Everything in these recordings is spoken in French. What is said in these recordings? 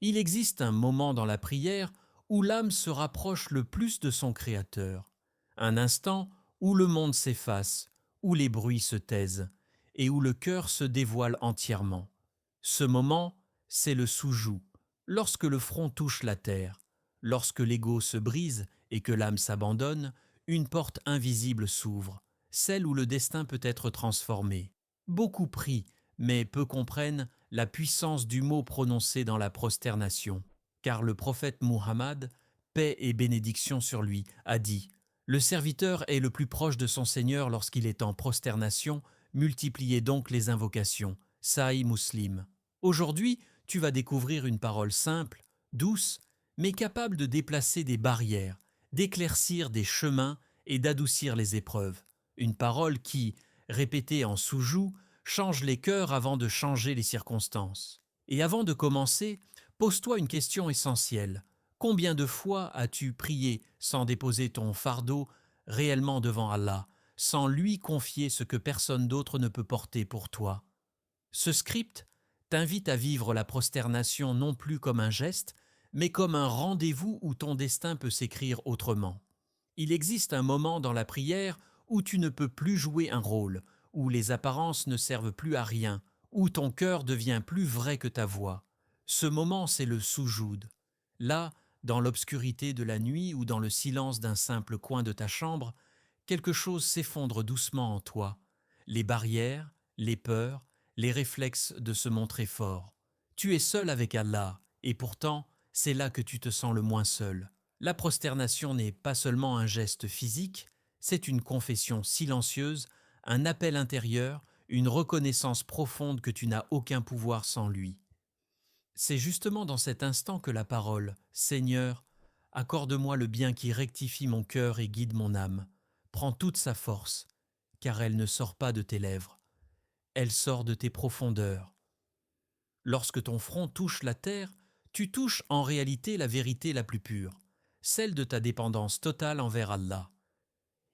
Il existe un moment dans la prière où l'âme se rapproche le plus de son Créateur, un instant où le monde s'efface, où les bruits se taisent, et où le cœur se dévoile entièrement. Ce moment, c'est le soujou, lorsque le front touche la terre, lorsque l'ego se brise et que l'âme s'abandonne, une porte invisible s'ouvre, celle où le destin peut être transformé. Beaucoup prient, mais peu comprennent la puissance du mot prononcé dans la prosternation. Car le prophète Muhammad, paix et bénédiction sur lui, a dit « Le serviteur est le plus proche de son Seigneur lorsqu'il est en prosternation, multipliez donc les invocations. » Sahih Muslim. Aujourd'hui, tu vas découvrir une parole simple, douce, mais capable de déplacer des barrières, d'éclaircir des chemins et d'adoucir les épreuves. Une parole qui, répétée en soujou, change les cœurs avant de changer les circonstances. Et avant de commencer, pose-toi une question essentielle. Combien de fois as-tu prié sans déposer ton fardeau réellement devant Allah, sans lui confier ce que personne d'autre ne peut porter pour toi? Ce script t'invite à vivre la prosternation non plus comme un geste, mais comme un rendez-vous où ton destin peut s'écrire autrement. Il existe un moment dans la prière où tu ne peux plus jouer un rôle, où les apparences ne servent plus à rien, où ton cœur devient plus vrai que ta voix. Ce moment, c'est le soujoud. Là, dans l'obscurité de la nuit ou dans le silence d'un simple coin de ta chambre, quelque chose s'effondre doucement en toi. Les barrières, les peurs, les réflexes de se montrer fort. Tu es seul avec Allah, et pourtant, c'est là que tu te sens le moins seul. La prosternation n'est pas seulement un geste physique, c'est une confession silencieuse, un appel intérieur, une reconnaissance profonde que tu n'as aucun pouvoir sans lui. C'est justement dans cet instant que la parole « Seigneur, accorde-moi le bien qui rectifie mon cœur et guide mon âme » prend toute sa force, car elle ne sort pas de tes lèvres, elle sort de tes profondeurs. Lorsque ton front touche la terre, tu touches en réalité la vérité la plus pure, celle de ta dépendance totale envers Allah.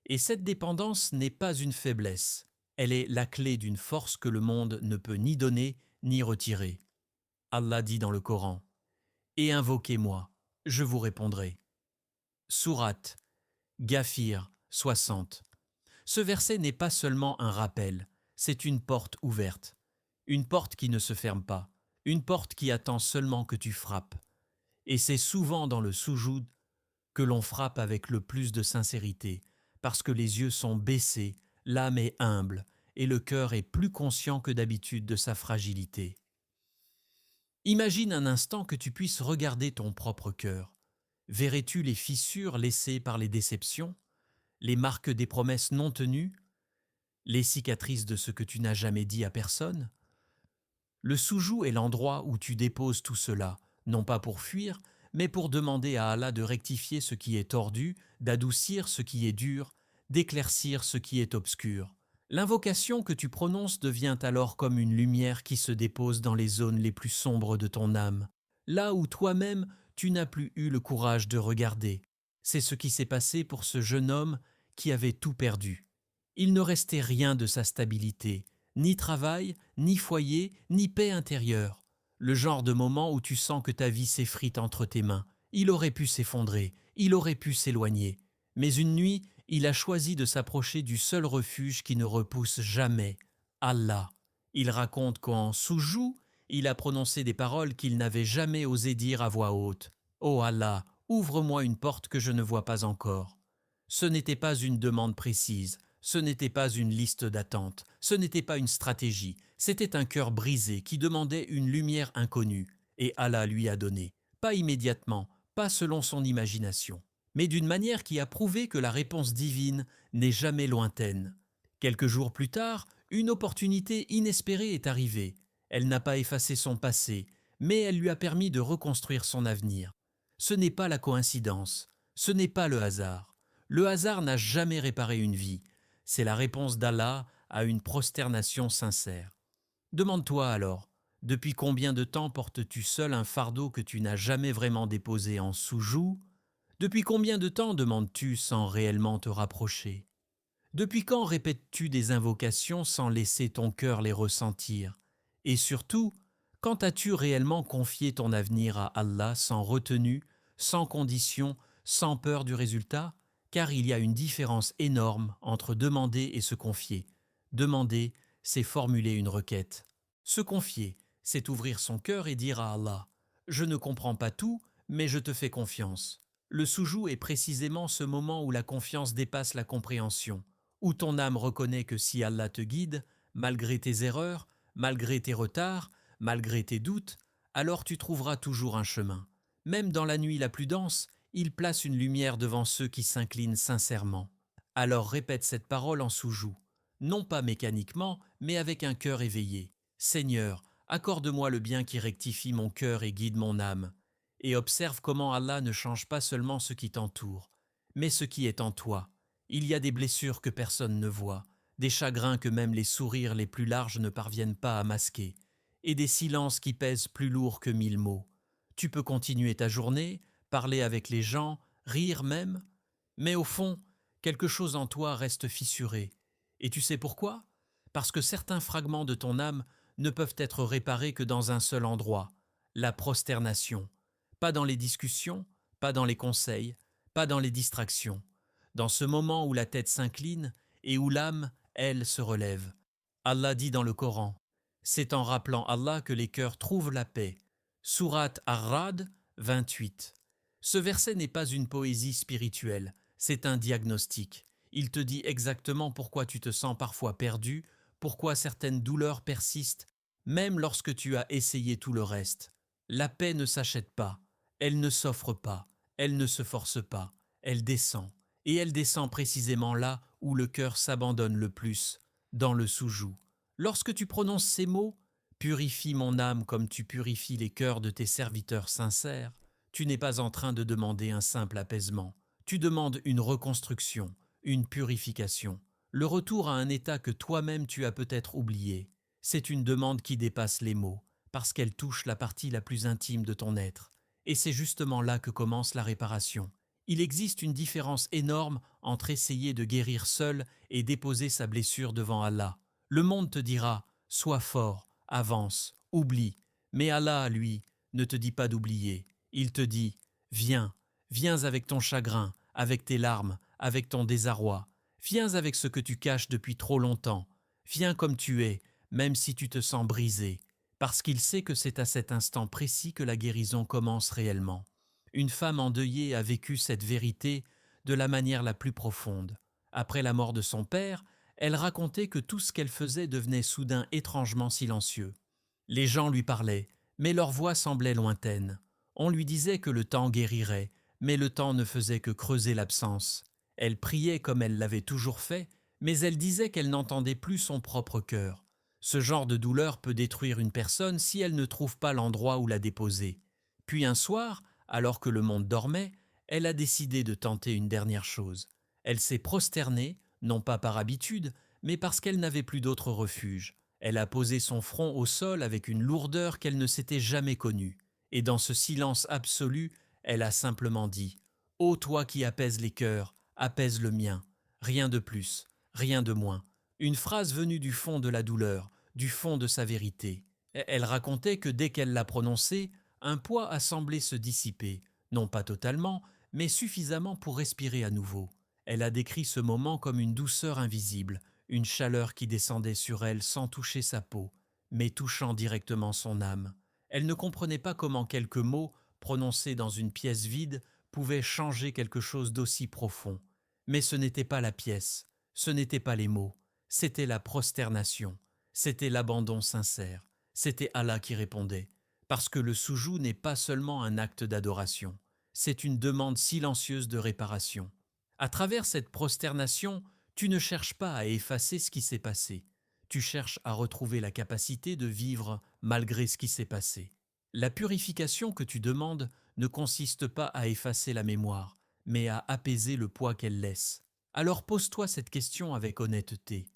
Et cette dépendance n'est pas une faiblesse, elle est la clé d'une force que le monde ne peut ni donner ni retirer. Allah dit dans le Coran « Et invoquez-moi, je vous répondrai ». Sourate Ghafir 60. Ce verset n'est pas seulement un rappel, c'est une porte ouverte. Une porte qui ne se ferme pas, une porte qui attend seulement que tu frappes. Et c'est souvent dans le soujoud que l'on frappe avec le plus de sincérité, parce que les yeux sont baissés, l'âme est humble, et le cœur est plus conscient que d'habitude de sa fragilité. Imagine un instant que tu puisses regarder ton propre cœur. Verrais-tu les fissures laissées par les déceptions, les marques des promesses non tenues, les cicatrices de ce que tu n'as jamais dit à personne? Le soujou est l'endroit où tu déposes tout cela, non pas pour fuir, mais pour demander à Allah de rectifier ce qui est tordu, d'adoucir ce qui est dur, d'éclaircir ce qui est obscur. L'invocation que tu prononces devient alors comme une lumière qui se dépose dans les zones les plus sombres de ton âme, là où toi-même tu n'as plus eu le courage de regarder. C'est ce qui s'est passé pour ce jeune homme qui avait tout perdu. Il ne restait rien de sa stabilité, ni travail, ni foyer, ni paix intérieure. Le genre de moment où tu sens que ta vie s'effrite entre tes mains. Il aurait pu s'effondrer, il aurait pu s'éloigner. Mais une nuit, il a choisi de s'approcher du seul refuge qui ne repousse jamais, Allah. Il raconte qu'en soujou, il a prononcé des paroles qu'il n'avait jamais osé dire à voix haute. « Oh Allah, ouvre-moi une porte que je ne vois pas encore. » Ce n'était pas une demande précise, ce n'était pas une liste d'attente, ce n'était pas une stratégie, c'était un cœur brisé qui demandait une lumière inconnue, et Allah lui a donné, pas immédiatement, pas selon son imagination, mais d'une manière qui a prouvé que la réponse divine n'est jamais lointaine. Quelques jours plus tard, une opportunité inespérée est arrivée. Elle n'a pas effacé son passé, mais elle lui a permis de reconstruire son avenir. Ce n'est pas la coïncidence, ce n'est pas le hasard. Le hasard n'a jamais réparé une vie. C'est la réponse d'Allah à une prosternation sincère. Demande-toi alors, depuis combien de temps portes-tu seul un fardeau que tu n'as jamais vraiment déposé en soujou? Depuis combien de temps demandes-tu sans réellement te rapprocher? Depuis quand répètes-tu des invocations sans laisser ton cœur les ressentir? Et surtout, Quand as-tu réellement confié ton avenir à Allah sans retenue, sans condition, sans peur du résultat? Car il y a une différence énorme entre demander et se confier. Demander, c'est formuler une requête. Se confier, c'est ouvrir son cœur et dire à Allah: Je ne comprends pas tout, mais je te fais confiance. Le soujou est précisément ce moment où la confiance dépasse la compréhension, où ton âme reconnaît que si Allah te guide, malgré tes erreurs, malgré tes retards, malgré tes doutes, alors tu trouveras toujours un chemin. Même dans la nuit la plus dense, il place une lumière devant ceux qui s'inclinent sincèrement. Alors répète cette parole en soujou, non pas mécaniquement, mais avec un cœur éveillé. Seigneur, accorde-moi le bien qui rectifie mon cœur et guide mon âme. Et observe comment Allah ne change pas seulement ce qui t'entoure, mais ce qui est en toi. Il y a des blessures que personne ne voit, des chagrins que même les sourires les plus larges ne parviennent pas à masquer, et des silences qui pèsent plus lourd que 1000 mots. Tu peux continuer ta journée, parler avec les gens, rire même, mais au fond, quelque chose en toi reste fissuré. Et tu sais pourquoi? Parce que certains fragments de ton âme ne peuvent être réparés que dans un seul endroit, la prosternation. Pas dans les discussions, pas dans les conseils, pas dans les distractions. Dans ce moment où la tête s'incline et où l'âme, elle, se relève. Allah dit dans le Coran: c'est en rappelant Allah que les cœurs trouvent la paix. Sourate Ar-Ra'd 28. Ce verset n'est pas une poésie spirituelle, c'est un diagnostic. Il te dit exactement pourquoi tu te sens parfois perdu, pourquoi certaines douleurs persistent, même lorsque tu as essayé tout le reste. La paix ne s'achète pas, elle ne s'offre pas, elle ne se force pas, elle descend. Et elle descend précisément là où le cœur s'abandonne le plus, dans le soujou. Lorsque tu prononces ces mots, purifie mon âme comme tu purifies les cœurs de tes serviteurs sincères, tu n'es pas en train de demander un simple apaisement. Tu demandes une reconstruction, une purification, le retour à un état que toi-même tu as peut-être oublié. C'est une demande qui dépasse les mots, parce qu'elle touche la partie la plus intime de ton être. Et c'est justement là que commence la réparation. Il existe une différence énorme entre essayer de guérir seul et déposer sa blessure devant Allah. Le monde te dira: sois fort, avance, oublie. Mais Allah, lui, ne te dit pas d'oublier. Il te dit: viens, viens avec ton chagrin, avec tes larmes, avec ton désarroi. Viens avec ce que tu caches depuis trop longtemps. Viens comme tu es, même si tu te sens brisé, parce qu'il sait que c'est à cet instant précis que la guérison commence réellement. Une femme endeuillée a vécu cette vérité de la manière la plus profonde. Après la mort de son père, elle racontait que tout ce qu'elle faisait devenait soudain étrangement silencieux. Les gens lui parlaient, mais leur voix semblait lointaine. On lui disait que le temps guérirait, mais le temps ne faisait que creuser l'absence. Elle priait comme elle l'avait toujours fait, mais elle disait qu'elle n'entendait plus son propre cœur. Ce genre de douleur peut détruire une personne si elle ne trouve pas l'endroit où la déposer. Puis un soir, alors que le monde dormait, elle a décidé de tenter une dernière chose. Elle s'est prosternée, non pas par habitude, mais parce qu'elle n'avait plus d'autre refuge. Elle a posé son front au sol avec une lourdeur qu'elle ne s'était jamais connue. Et dans ce silence absolu, elle a simplement dit: ô toi qui apaises les cœurs, apaise le mien. Rien de plus, rien de moins. Une phrase venue du fond de la douleur, du fond de sa vérité. Elle racontait que dès qu'elle l'a prononcée, un poids a semblé se dissiper, non pas totalement, mais suffisamment pour respirer à nouveau. Elle a décrit ce moment comme une douceur invisible, une chaleur qui descendait sur elle sans toucher sa peau, mais touchant directement son âme. Elle ne comprenait pas comment quelques mots, prononcés dans une pièce vide, pouvaient changer quelque chose d'aussi profond. Mais ce n'était pas la pièce, ce n'étaient pas les mots, c'était la prosternation, c'était l'abandon sincère, c'était Allah qui répondait. Parce que le soujou n'est pas seulement un acte d'adoration, c'est une demande silencieuse de réparation. À travers cette prosternation, tu ne cherches pas à effacer ce qui s'est passé, tu cherches à retrouver la capacité de vivre malgré ce qui s'est passé. La purification que tu demandes ne consiste pas à effacer la mémoire, mais à apaiser le poids qu'elle laisse. Alors pose-toi cette question avec honnêteté.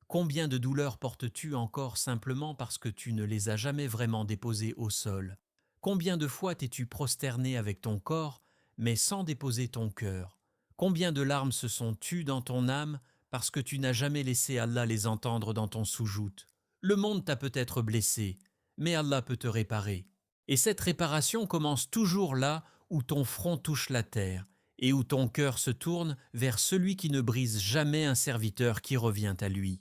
Combien de douleurs portes-tu encore simplement parce que tu ne les as jamais vraiment déposées au sol? Combien de fois t'es-tu prosterné avec ton corps, mais sans déposer ton cœur? Combien de larmes se sont tues dans ton âme parce que tu n'as jamais laissé Allah les entendre dans ton soujout? Le monde t'a peut-être blessé, mais Allah peut te réparer. Et cette réparation commence toujours là où ton front touche la terre et où ton cœur se tourne vers celui qui ne brise jamais un serviteur qui revient à lui.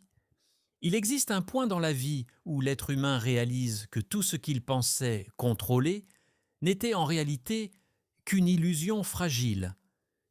Il existe un point dans la vie où l'être humain réalise que tout ce qu'il pensait contrôler n'était en réalité qu'une illusion fragile.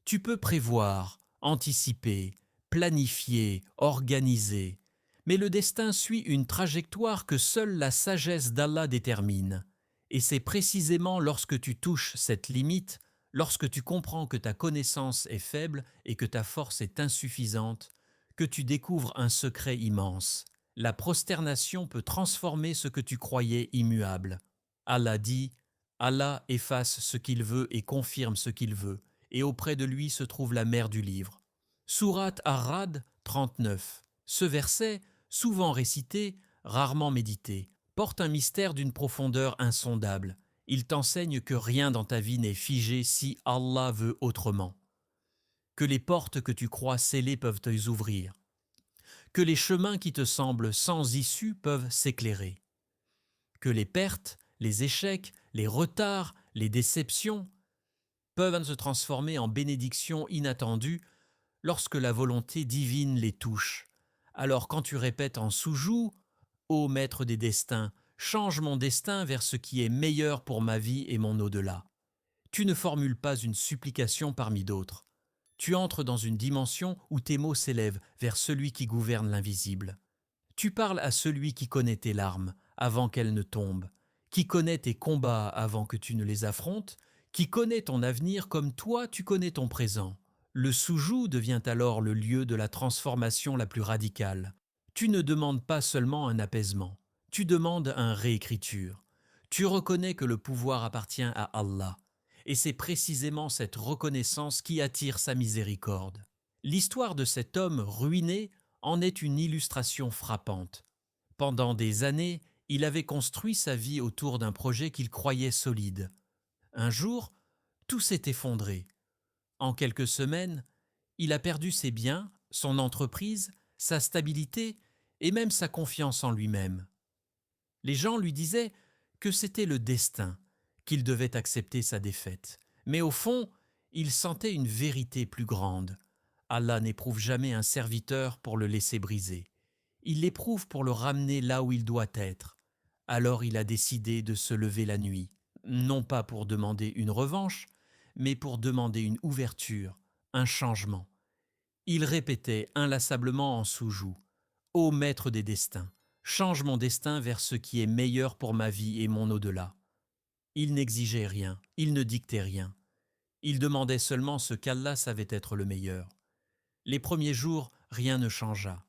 Tu peux prévoir, anticiper, planifier, organiser, mais le destin suit une trajectoire que seule la sagesse d'Allah détermine. Et c'est précisément lorsque tu touches cette limite, lorsque tu comprends que ta connaissance est faible et que ta force est insuffisante, que tu découvres un secret immense. La prosternation peut transformer ce que tu croyais immuable. Allah dit « Allah efface ce qu'il veut et confirme ce qu'il veut » et auprès de lui se trouve la mère du livre. Sourate Ar-Ra'd 39. Ce verset, souvent récité, rarement médité, porte un mystère d'une profondeur insondable. Il t'enseigne que rien dans ta vie n'est figé si Allah veut autrement. Que les portes que tu crois scellées peuvent te ouvrir. Que les chemins qui te semblent sans issue peuvent s'éclairer. Que les pertes, les échecs, les retards, les déceptions peuvent se transformer en bénédictions inattendues lorsque la volonté divine les touche. Alors quand tu répètes en sous-joue « Ô maître des destins, change mon destin vers ce qui est meilleur pour ma vie et mon au-delà », tu ne formules pas une supplication parmi d'autres. Tu entres dans une dimension où tes mots s'élèvent vers celui qui gouverne l'invisible. Tu parles à celui qui connaît tes larmes avant qu'elles ne tombent, qui connaît tes combats avant que tu ne les affrontes, qui connaît ton avenir comme toi tu connais ton présent. Le sous-joug devient alors le lieu de la transformation la plus radicale. Tu ne demandes pas seulement un apaisement, tu demandes un réécriture. Tu reconnais que le pouvoir appartient à Allah, et c'est précisément cette reconnaissance qui attire sa miséricorde. L'histoire de cet homme ruiné en est une illustration frappante. Pendant des années, il avait construit sa vie autour d'un projet qu'il croyait solide. Un jour, tout s'est effondré. En quelques semaines, il a perdu ses biens, son entreprise, sa stabilité et même sa confiance en lui-même. Les gens lui disaient que c'était le destin, qu'il devait accepter sa défaite. Mais au fond, il sentait une vérité plus grande. Allah n'éprouve jamais un serviteur pour le laisser briser. Il l'éprouve pour le ramener là où il doit être. Alors il a décidé de se lever la nuit, non pas pour demander une revanche, mais pour demander une ouverture, un changement. Il répétait inlassablement en sous-joue « Ô maître des destins, change mon destin vers ce qui est meilleur pour ma vie et mon au-delà. » Il n'exigeait rien, il ne dictait rien. Il demandait seulement ce qu'Allah savait être le meilleur. Les premiers jours, rien ne changea.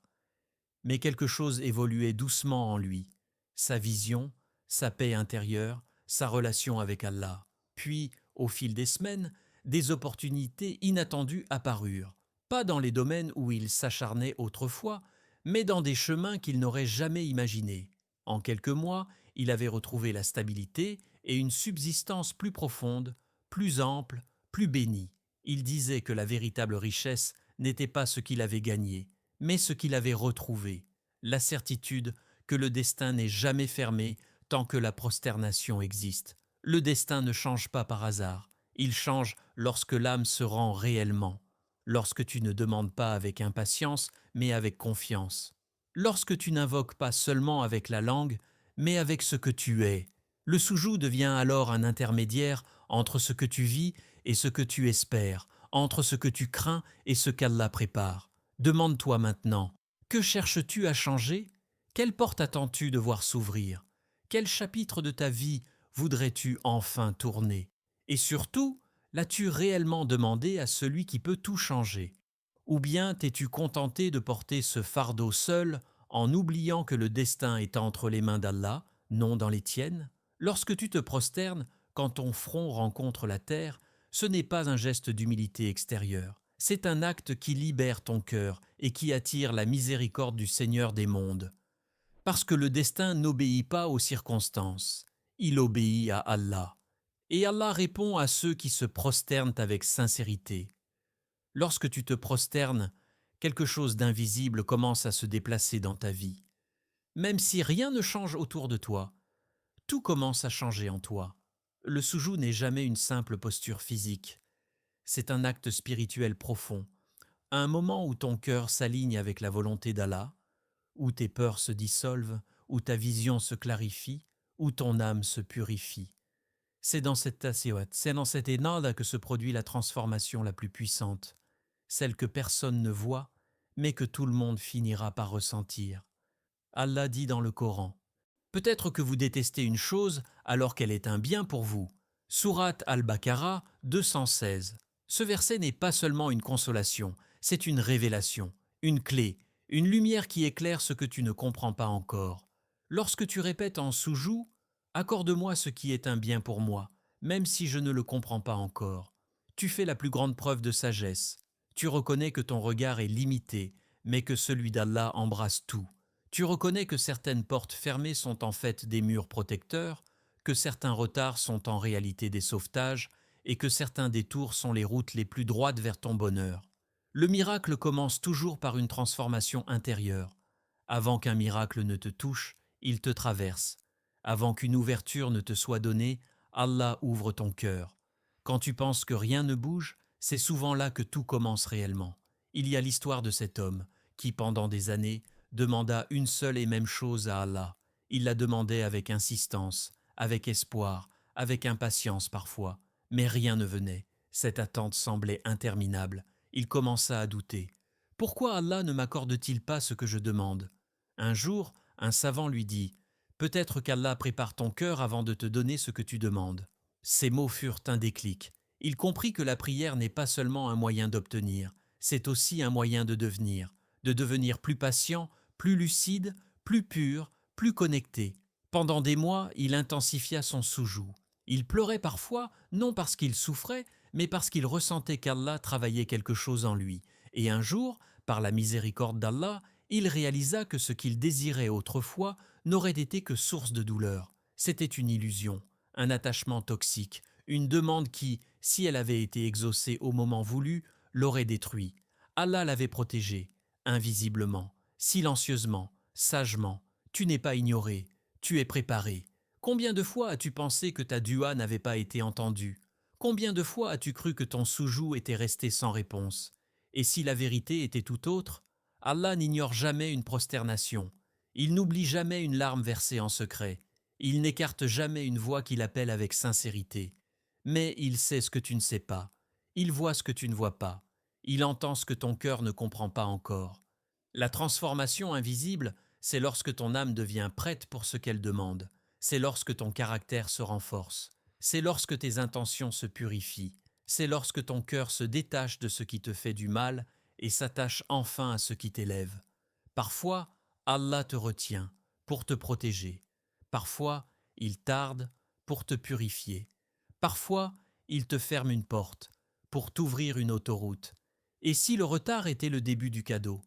Mais quelque chose évoluait doucement en lui. Sa vision, sa paix intérieure, sa relation avec Allah. Puis, au fil des semaines, des opportunités inattendues apparurent. Pas dans les domaines où il s'acharnait autrefois, mais dans des chemins qu'il n'aurait jamais imaginés. En quelques mois, il avait retrouvé la stabilité et une subsistance plus profonde, plus ample, plus bénie. Il disait que la véritable richesse n'était pas ce qu'il avait gagné, mais ce qu'il avait retrouvé, la certitude que le destin n'est jamais fermé tant que la prosternation existe. Le destin ne change pas par hasard, il change lorsque l'âme se rend réellement, lorsque tu ne demandes pas avec impatience, mais avec confiance, lorsque tu n'invoques pas seulement avec la langue, mais avec ce que tu es. Le sous-joug devient alors un intermédiaire entre ce que tu vis et ce que tu espères, entre ce que tu crains et ce qu'Allah prépare. Demande-toi maintenant, que cherches-tu à changer? Quelle porte attends-tu de voir s'ouvrir? Quel chapitre de ta vie voudrais-tu enfin tourner? Et surtout, l'as-tu réellement demandé à celui qui peut tout changer? Ou bien t'es-tu contenté de porter ce fardeau seul en oubliant que le destin est entre les mains d'Allah, non dans les tiennes? Lorsque tu te prosternes, quand ton front rencontre la terre, ce n'est pas un geste d'humilité extérieure, c'est un acte qui libère ton cœur et qui attire la miséricorde du Seigneur des mondes. Parce que le destin n'obéit pas aux circonstances, il obéit à Allah. Et Allah répond à ceux qui se prosternent avec sincérité. Lorsque tu te prosternes, quelque chose d'invisible commence à se déplacer dans ta vie. Même si rien ne change autour de toi, tout commence à changer en toi. Le soujou n'est jamais une simple posture physique. C'est un acte spirituel profond, un moment où ton cœur s'aligne avec la volonté d'Allah, où tes peurs se dissolvent, où ta vision se clarifie, où ton âme se purifie. C'est dans cette énada que se produit la transformation la plus puissante, celle que personne ne voit, mais que tout le monde finira par ressentir. Allah dit dans le Coran: peut-être que vous détestez une chose alors qu'elle est un bien pour vous. Sourate Al-Baqarah 216. Ce verset n'est pas seulement une consolation, c'est une révélation, une clé, une lumière qui éclaire ce que tu ne comprends pas encore. Lorsque tu répètes en soujou: accorde-moi ce qui est un bien pour moi, même si je ne le comprends pas encore, tu fais la plus grande preuve de sagesse. Tu reconnais que ton regard est limité, mais que celui d'Allah embrasse tout. Tu reconnais que certaines portes fermées sont en fait des murs protecteurs, que certains retards sont en réalité des sauvetages, et que certains détours sont les routes les plus droites vers ton bonheur. Le miracle commence toujours par une transformation intérieure. Avant qu'un miracle ne te touche, il te traverse. Avant qu'une ouverture ne te soit donnée, Allah ouvre ton cœur. Quand tu penses que rien ne bouge, c'est souvent là que tout commence réellement. Il y a l'histoire de cet homme qui, pendant des années, demanda une seule et même chose à Allah. Il la demandait avec insistance, avec espoir, avec impatience parfois, mais rien ne venait. Cette attente semblait interminable. Il commença à douter. Pourquoi Allah ne m'accorde-t-il pas ce que je demande? Un jour, un savant lui dit: peut-être qu'Allah prépare ton cœur avant de te donner ce que tu demandes. Ces mots furent un déclic. Il comprit que la prière n'est pas seulement un moyen d'obtenir, c'est aussi un moyen de devenir plus patient, plus lucide, plus pur, plus connecté. Pendant des mois, il intensifia son soujou. Il pleurait parfois, non parce qu'il souffrait, mais parce qu'il ressentait qu'Allah travaillait quelque chose en lui. Et un jour, par la miséricorde d'Allah, il réalisa que ce qu'il désirait autrefois n'aurait été que source de douleur. C'était une illusion, un attachement toxique, une demande qui, si elle avait été exaucée au moment voulu, l'aurait détruit. Allah l'avait protégé, invisiblement, silencieusement, sagement. Tu n'es pas ignoré, tu es préparé. Combien de fois as-tu pensé que ta dua n'avait pas été entendue? Combien de fois as-tu cru que ton soujou était resté sans réponse? Et si la vérité était tout autre? Allah n'ignore jamais une prosternation. Il n'oublie jamais une larme versée en secret. Il n'écarte jamais une voix qu'il appelle avec sincérité. Mais il sait ce que tu ne sais pas. Il voit ce que tu ne vois pas. Il entend ce que ton cœur ne comprend pas encore. La transformation invisible, c'est lorsque ton âme devient prête pour ce qu'elle demande. C'est lorsque ton caractère se renforce. C'est lorsque tes intentions se purifient. C'est lorsque ton cœur se détache de ce qui te fait du mal et s'attache enfin à ce qui t'élève. Parfois, Allah te retient pour te protéger. Parfois, il tarde pour te purifier. Parfois, il te ferme une porte pour t'ouvrir une autoroute. Et si le retard était le début du cadeau?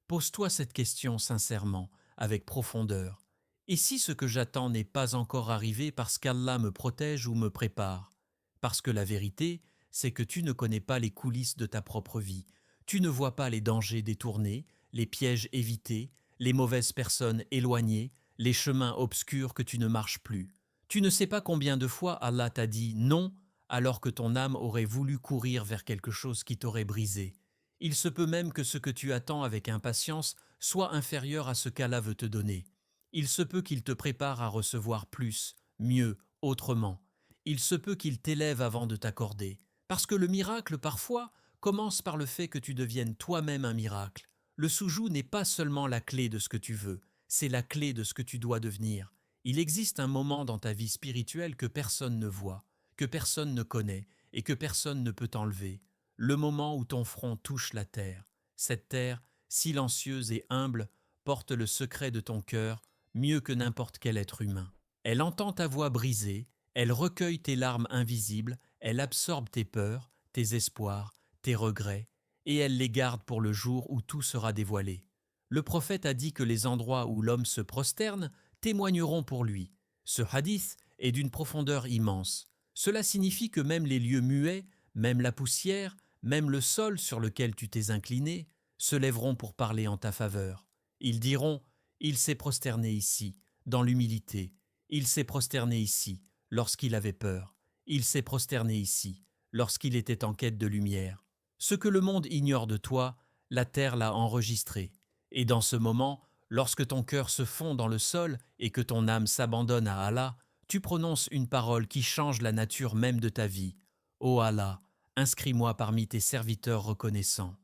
Pose-toi cette question sincèrement, avec profondeur. Et si ce que j'attends n'est pas encore arrivé parce qu'Allah me protège ou me prépare? Parce que la vérité, c'est que tu ne connais pas les coulisses de ta propre vie. Tu ne vois pas les dangers détournés, les pièges évités, les mauvaises personnes éloignées, les chemins obscurs que tu ne marches plus. Tu ne sais pas combien de fois Allah t'a dit non alors que ton âme aurait voulu courir vers quelque chose qui t'aurait brisé. Il se peut même que ce que tu attends avec impatience soit inférieur à ce qu'Allah veut te donner. Il se peut qu'il te prépare à recevoir plus, mieux, autrement. Il se peut qu'il t'élève avant de t'accorder. Parce que le miracle, parfois, commence par le fait que tu deviennes toi-même un miracle. Le soujou n'est pas seulement la clé de ce que tu veux, c'est la clé de ce que tu dois devenir. Il existe un moment dans ta vie spirituelle que personne ne voit, que personne ne connaît et que personne ne peut enlever. Le moment où ton front touche la terre. Cette terre, silencieuse et humble, porte le secret de ton cœur mieux que n'importe quel être humain. Elle entend ta voix brisée, elle recueille tes larmes invisibles, elle absorbe tes peurs, tes espoirs, tes regrets, et elle les garde pour le jour où tout sera dévoilé. Le prophète a dit que les endroits où l'homme se prosterne témoigneront pour lui. Ce hadith est d'une profondeur immense. Cela signifie que même les lieux muets, même la poussière, même le sol sur lequel tu t'es incliné, se lèveront pour parler en ta faveur. Ils diront: il s'est prosterné ici, dans l'humilité. Il s'est prosterné ici, lorsqu'il avait peur. Il s'est prosterné ici, lorsqu'il était en quête de lumière. Ce que le monde ignore de toi, la terre l'a enregistré. Et dans ce moment, lorsque ton cœur se fond dans le sol et que ton âme s'abandonne à Allah, tu prononces une parole qui change la nature même de ta vie. Ô Allah, inscris-moi parmi tes serviteurs reconnaissants.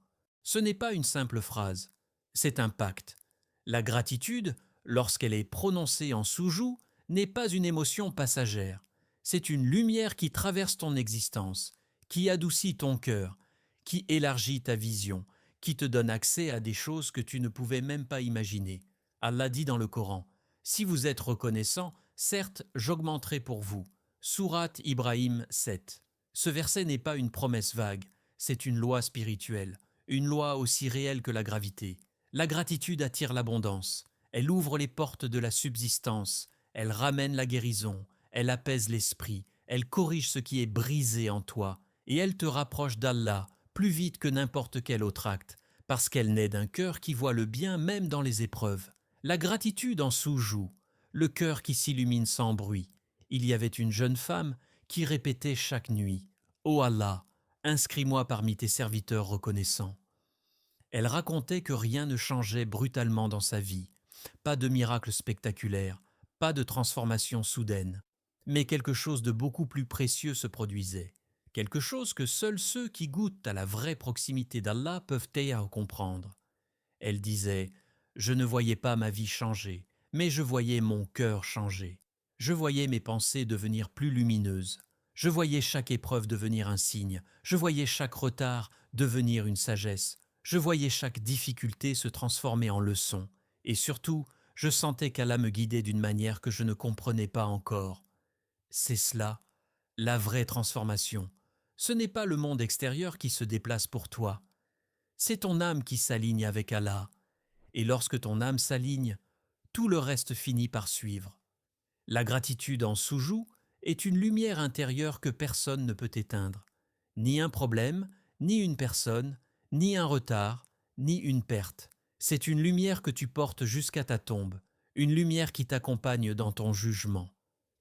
Ce n'est pas une simple phrase, c'est un pacte. La gratitude, lorsqu'elle est prononcée en sous-joue, n'est pas une émotion passagère. C'est une lumière qui traverse ton existence, qui adoucit ton cœur, qui élargit ta vision, qui te donne accès à des choses que tu ne pouvais même pas imaginer. Allah dit dans le Coran, « Si vous êtes reconnaissant, certes, j'augmenterai pour vous. » Sourate Ibrahim 7. Ce verset n'est pas une promesse vague, c'est une loi spirituelle, une loi aussi réelle que la gravité. La gratitude attire l'abondance, elle ouvre les portes de la subsistance, elle ramène la guérison, elle apaise l'esprit, elle corrige ce qui est brisé en toi, et elle te rapproche d'Allah plus vite que n'importe quel autre acte, parce qu'elle naît d'un cœur qui voit le bien même dans les épreuves. La gratitude en sous-joue, le cœur qui s'illumine sans bruit. Il y avait une jeune femme qui répétait chaque nuit « Ô Allah, inscris-moi parmi tes serviteurs reconnaissants ». Elle racontait que rien ne changeait brutalement dans sa vie, pas de miracle spectaculaire, pas de transformation soudaine, mais quelque chose de beaucoup plus précieux se produisait, quelque chose que seuls ceux qui goûtent à la vraie proximité d'Allah peuvent comprendre. Elle disait « Je ne voyais pas ma vie changer, mais je voyais mon cœur changer. Je voyais mes pensées devenir plus lumineuses. Je voyais chaque épreuve devenir un signe. Je voyais chaque retard devenir une sagesse. Je voyais chaque difficulté se transformer en leçon. Et surtout, je sentais qu'Allah me guidait d'une manière que je ne comprenais pas encore. C'est cela, la vraie transformation. Ce n'est pas le monde extérieur qui se déplace pour toi. C'est ton âme qui s'aligne avec Allah. Et lorsque ton âme s'aligne, tout le reste finit par suivre. La gratitude en sous-joue est une lumière intérieure que personne ne peut éteindre. Ni un problème, ni une personne, ni un retard, ni une perte. C'est une lumière que tu portes jusqu'à ta tombe, une lumière qui t'accompagne dans ton jugement,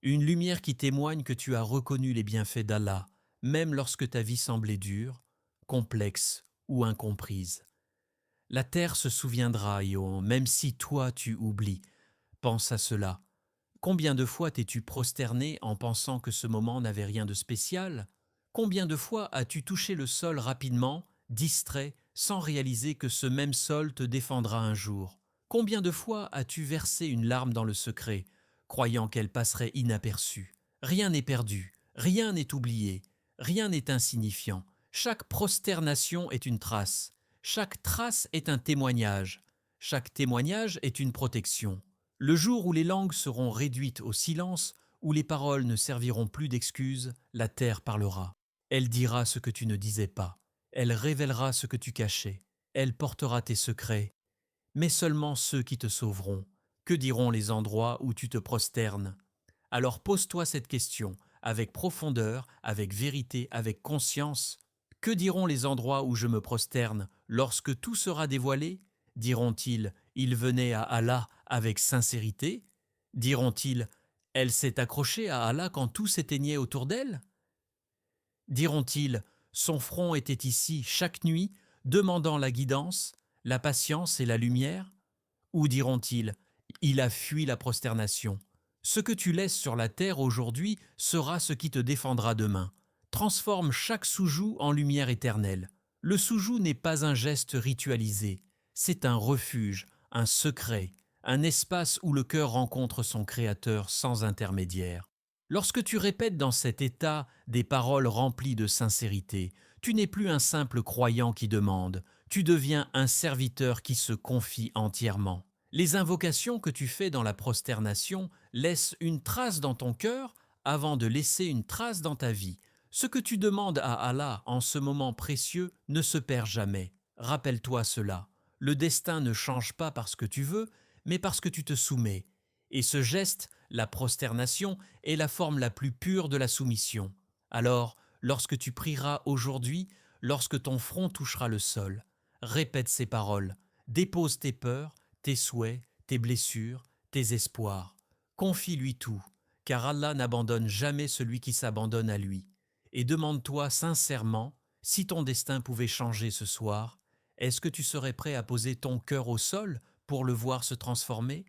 une lumière qui témoigne que tu as reconnu les bienfaits d'Allah, même lorsque ta vie semblait dure, complexe ou incomprise. La terre se souviendra, Io, même si toi tu oublies. Pense à cela. Combien de fois t'es-tu prosterné en pensant que ce moment n'avait rien de spécial? Combien de fois as-tu touché le sol rapidement, distrait, sans réaliser que ce même sol te défendra un jour? Combien de fois as-tu versé une larme dans le secret, croyant qu'elle passerait inaperçue? Rien n'est perdu, rien n'est oublié, rien n'est insignifiant. Chaque prosternation est une trace, chaque trace est un témoignage, chaque témoignage est une protection. Le jour où les langues seront réduites au silence, où les paroles ne serviront plus d'excuses, la terre parlera. Elle dira ce que tu ne disais pas. Elle révélera ce que tu cachais. Elle portera tes secrets, mais seulement ceux qui te sauveront. Que diront les endroits où tu te prosternes? Alors pose-toi cette question, avec profondeur, avec vérité, avec conscience. Que diront les endroits où je me prosterne lorsque tout sera dévoilé? Diront-ils, il venait à Allah avec sincérité? Diront-ils, elle s'est accrochée à Allah quand tout s'éteignait autour d'elle? Diront-ils, son front était ici chaque nuit, demandant la guidance, la patience et la lumière? Ou diront-ils, il a fui la prosternation? Ce que tu laisses sur la terre aujourd'hui sera ce qui te défendra demain. Transforme chaque sous-joue en lumière éternelle. Le sous-joue n'est pas un geste ritualisé, c'est un refuge, un secret, un espace où le cœur rencontre son Créateur sans intermédiaire. Lorsque tu répètes dans cet état des paroles remplies de sincérité, tu n'es plus un simple croyant qui demande, tu deviens un serviteur qui se confie entièrement. Les invocations que tu fais dans la prosternation laissent une trace dans ton cœur avant de laisser une trace dans ta vie. Ce que tu demandes à Allah en ce moment précieux ne se perd jamais. Rappelle-toi cela. Le destin ne change pas parce que tu veux, mais parce que tu te soumets. Et ce geste, la prosternation, est la forme la plus pure de la soumission. Alors, lorsque tu prieras aujourd'hui, lorsque ton front touchera le sol, répète ces paroles, dépose tes peurs, tes souhaits, tes blessures, tes espoirs. Confie-lui tout. car Allah n'abandonne jamais celui qui s'abandonne à lui. Et demande-toi sincèrement, si ton destin pouvait changer ce soir, est-ce que tu serais prêt à poser ton cœur au sol pour le voir se transformer ?